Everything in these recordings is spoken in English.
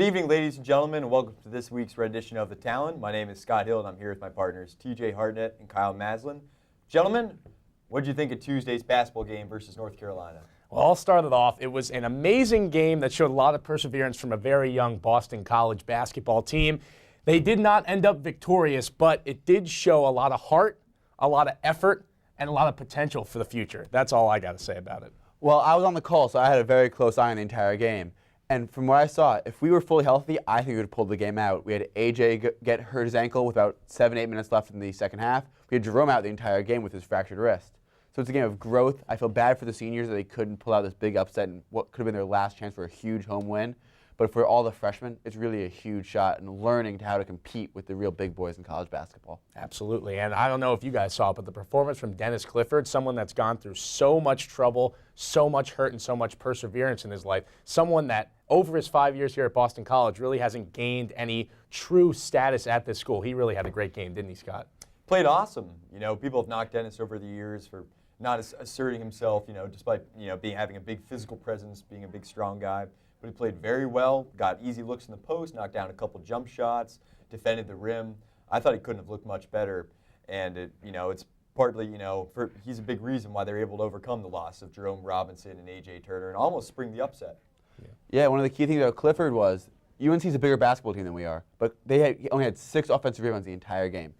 evening, ladies and gentlemen, and welcome to this week's rendition of the Talon. My name is Scott Hill, and I'm here with my partners TJ Hartnett and Kyle Maslan. Gentlemen, what did you think of Tuesday's basketball game versus North Carolina? Well, I'll start it off. It was an amazing game that showed a lot of perseverance from a very young Boston College basketball team. They did not end up victorious, but it did show a lot of heart, a lot of effort, and a lot of potential for the future. That's all I got to say about it. Well, I was on the call, so I had a very close eye on the entire game. And from what I saw, if we were fully healthy, I think we would have pulled the game out. We had AJ get hurt his ankle with about 7-8 minutes left in the second half. We had Jerome out the entire game with his fractured wrist. So it's a game of growth. I feel bad for the seniors that they couldn't pull out this big upset and what could have been their last chance for a huge home win. But for all the freshmen, it's really a huge shot in learning how to compete with the real big boys in college basketball. Absolutely. And I don't know if you guys saw it, but the performance from Dennis Clifford, someone that's gone through so much trouble, so much hurt, and so much perseverance in his life, someone that over his 5 years here at Boston College really hasn't gained any true status at this school. He really had a great game, didn't he, Scott? Played awesome. You know, people have knocked Dennis over the years for not asserting himself, despite, having a big physical presence, being a big, strong guy. But he played very well, got easy looks in the post, knocked down a couple jump shots, defended the rim. I thought he couldn't have looked much better. And, it's partly, he's a big reason why they're able to overcome the loss of Jerome Robinson and A.J. Turner and almost spring the upset. Yeah, one of the key things about Clifford was UNC's a bigger basketball team than we are, but he only had 6 offensive rebounds the entire game.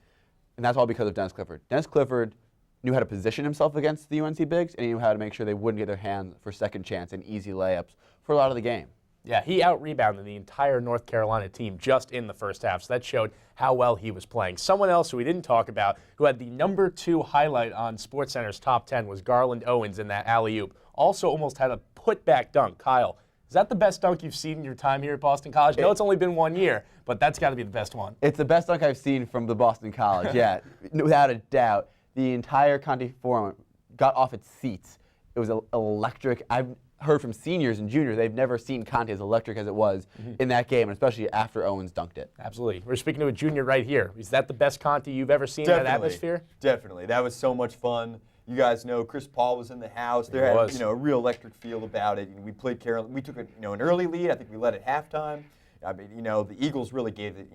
And that's all because of Dennis Clifford. Dennis Clifford knew how to position himself against the UNC bigs, and he knew how to make sure they wouldn't get their hands for second chance and easy layups for a lot of the game. Yeah, he out-rebounded the entire North Carolina team just in the first half, so that showed how well he was playing. Someone else who we didn't talk about, who had the number 2 highlight on SportsCenter's top 10, was Garland Owens in that alley-oop. Also almost had a put-back dunk. Kyle, is that the best dunk you've seen in your time here at Boston College? I know it's only been 1 year, but that's got to be the best one. It's the best dunk I've seen from the Boston College, yeah, without a doubt. The entire Conte Forum got off its seats. It was electric. I've heard from seniors and juniors, they've never seen Conte as electric as it was in that game, and especially after Owens dunked it. Absolutely. We're speaking to a junior right here. Is that the best Conte you've ever seen in that atmosphere? Definitely. That was so much fun. You guys know Chris Paul was in the house. There had a real electric feel about it. We played Carolina. We took an early lead. I think we led at halftime. I mean, the Eagles really gave it,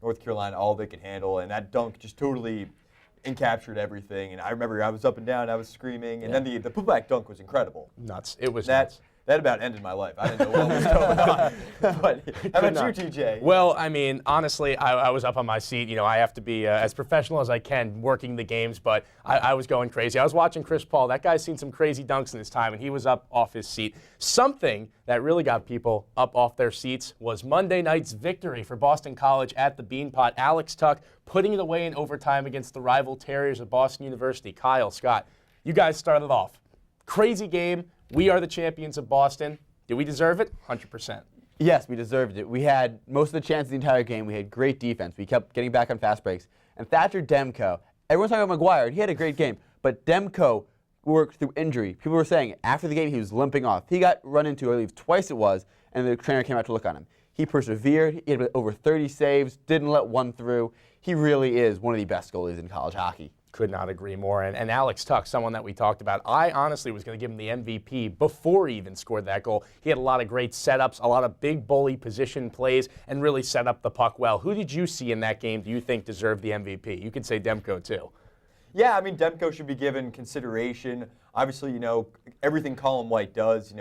North Carolina all they could handle, and that dunk just totally encaptured everything. And I remember I was up and down, I was screaming, and then the putback dunk was incredible. Nuts. It was nuts. That about ended my life. I didn't know what was going on. But how about you, TJ? Well, I mean, honestly, I was up on my seat. I have to be as professional as I can working the games, but I was going crazy. I was watching Chris Paul. That guy's seen some crazy dunks in his time, and he was up off his seat. Something that really got people up off their seats was Monday night's victory for Boston College at the Beanpot. Alex Tuck putting it away in overtime against the rival Terriers of Boston University. Kyle, Scott, you guys started off. Crazy game. We are the champions of Boston. Did we deserve it? 100%. Yes, we deserved it. We had most of the chances the entire game. We had great defense. We kept getting back on fast breaks. And Thatcher Demko, everyone's talking about McGuire. He had a great game. But Demko worked through injury. People were saying after the game he was limping off. He got run into, I believe, twice it was, and the trainer came out to look on him. He persevered. He had over 30 saves, didn't let one through. He really is one of the best goalies in college hockey. Could not agree more. And Alex Tuck, someone that we talked about, I honestly was going to give him the MVP before he even scored that goal. He had a lot of great setups, a lot of big bully position plays, and really set up the puck well. Who did you see in that game do you think deserved the MVP? You could say Demko, too. Yeah, I mean, Demko should be given consideration. Obviously, everything Colin White does,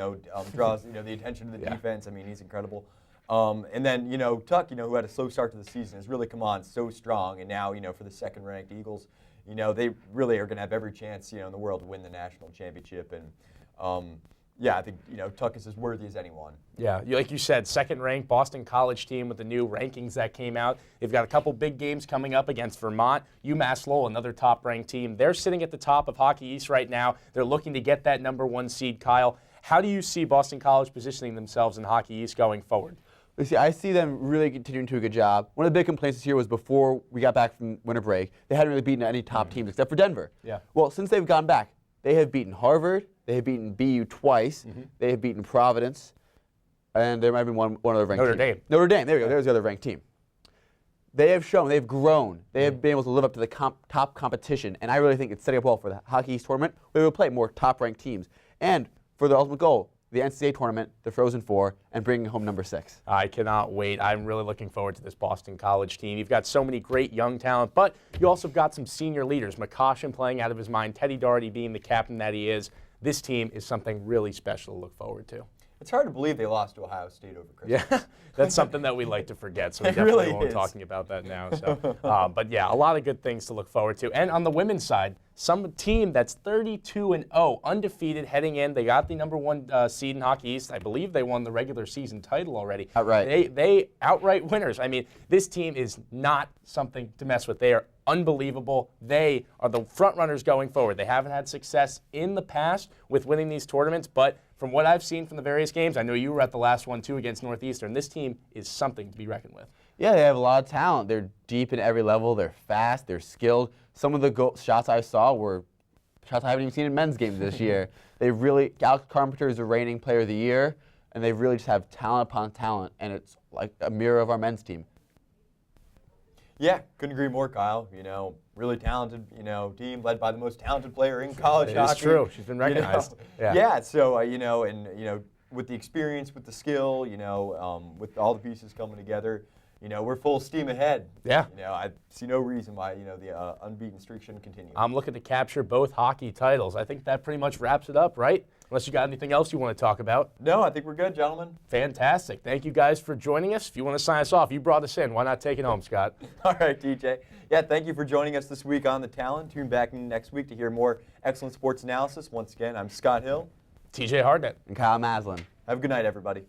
draws, the attention to the defense. I mean, he's incredible. And then, Tuck, who had a slow start to the season, has really come on so strong. And now, for the second-ranked Eagles, they really are going to have every chance, in the world to win the national championship. And, yeah, I think, Tuck is as worthy as anyone. Yeah, like you said, second-ranked Boston College team with the new rankings that came out. They've got a couple big games coming up against Vermont, UMass Lowell, another top-ranked team. They're sitting at the top of Hockey East right now. They're looking to get that number 1 seed. Kyle, how do you see Boston College positioning themselves in Hockey East going forward? I see them really continuing to do a good job. One of the big complaints this year was before we got back from winter break, they hadn't really beaten any top teams except for Denver. Yeah. Well, since they've gone back, they have beaten Harvard, they have beaten BU twice, they have beaten Providence, and there might have been one other ranked team. Notre Dame, there we go, there's the other ranked team. They have shown, they've grown, they have been able to live up to the top competition, and I really think it's setting up well for the Hockey East tournament, where we'll play more top-ranked teams. And for the ultimate goal, the NCAA tournament, the Frozen Four, and bringing home number 6. I cannot wait. I'm really looking forward to this Boston College team. You've got so many great young talent, but you also got some senior leaders. McCoshen playing out of his mind, Teddy Doherty being the captain that he is. This team is something really special to look forward to. It's hard to believe they lost to Ohio State over Christmas. Yeah, that's something that we like to forget, so we It definitely really won't be is. talking about that now. So, but yeah, a lot of good things to look forward to. And on the women's side, some team that's 32-0, undefeated heading in. They got the #1 seed in Hockey East. I believe they won the regular season title already. Outright. They outright winners. I mean, this team is not something to mess with. They are unbelievable. They are the front runners going forward. They haven't had success in the past with winning these tournaments, but from what I've seen from the various games, I know you were at the last one too against Northeastern. This team is something to be reckoned with. Yeah, they have a lot of talent. They're deep in every level. They're fast. They're skilled. Some of the shots I saw were shots I haven't even seen in men's games this year. Alex Carpenter is the reigning player of the year, and they really just have talent upon talent, and it's like a mirror of our men's team. Yeah, couldn't agree more, Kyle. Really talented, team led by the most talented player in college hockey. It is true. She's been recognized. Yeah. So, with the experience, with the skill, with all the pieces coming together, we're full steam ahead. Yeah. I see no reason why, the unbeaten streak shouldn't continue. I'm looking to capture both hockey titles. I think that pretty much wraps it up, right? Unless you got anything else you want to talk about. No, I think we're good, gentlemen. Fantastic. Thank you guys for joining us. If you want to sign us off, you brought us in. Why not take it home, Scott? All right, TJ. Yeah, thank you for joining us this week on the Talon. Tune back in next week to hear more excellent sports analysis. Once again, I'm Scott Hill. TJ Hartnett. And Kyle Maslan. Have a good night, everybody.